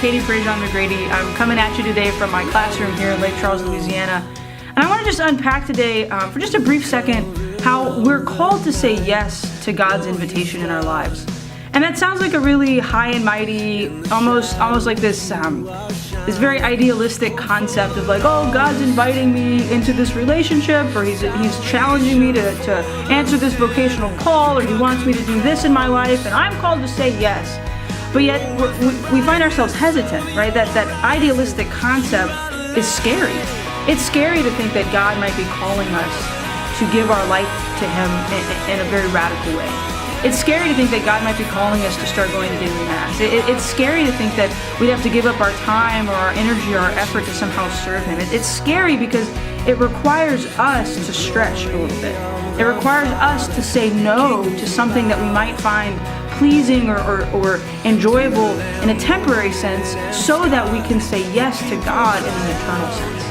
Prejean McGrady. I'm coming at you today from my classroom here in Lake Charles, Louisiana. And I want to just unpack today, for just a brief second, how we're called to say yes to God's invitation in our lives. And that sounds like a really high and mighty, almost like this very idealistic concept of like, oh, God's inviting me into this relationship, or he's challenging me to answer this vocational call, or he wants me to do this in my life, and I'm called to say yes. But yet we find ourselves hesitant, right? That idealistic concept is scary. It's scary to think that God might be calling us to give our life to him in a very radical way. It's scary to think that God might be calling us to start going to daily mass. It's scary to think that we'd have to give up our time or our energy or our effort to somehow serve him. It's scary because it requires us to stretch a little bit. It requires us to say no to something that we might find pleasing or enjoyable in a temporary sense, so that we can say yes to God in an eternal sense.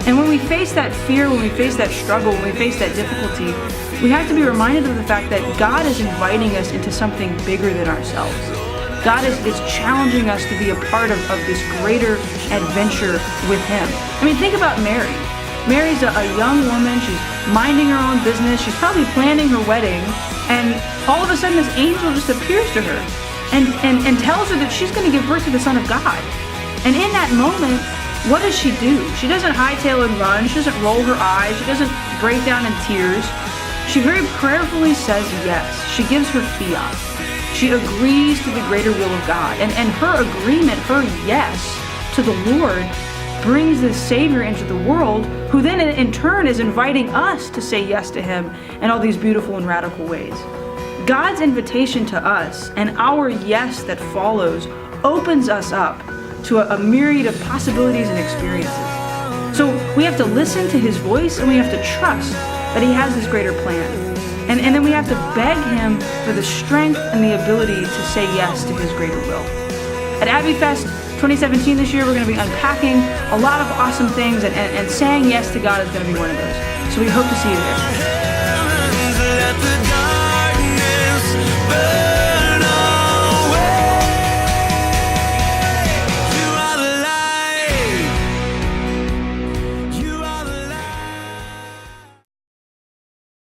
And when we face that fear, when we face that struggle, when we face that difficulty, we have to be reminded of the fact that God is inviting us into something bigger than ourselves. God is challenging us to be a part of this greater adventure with him. I mean, think about Mary. Mary's a young woman. She's minding her own business. She's probably planning her wedding. And all of a sudden, this angel just appears to her and tells her that she's going to give birth to the Son of God. And in that moment, what does she do? She doesn't hightail and run. She doesn't roll her eyes. She doesn't break down in tears. She very prayerfully says yes. She gives her fiat. She agrees to the greater will of God. And her agreement, her yes to the Lord, brings this Savior into the world, who then in turn is inviting us to say yes to him in all these beautiful and radical ways. God's invitation to us and our yes that follows opens us up to a myriad of possibilities and experiences. So we have to listen to his voice, and we have to trust that he has this greater plan. And then we have to beg him for the strength and the ability to say yes to his greater will. At Abbey Fest 2017 this year, we're going to be unpacking a lot of awesome things, and saying yes to God is going to be one of those. So we hope to see you there.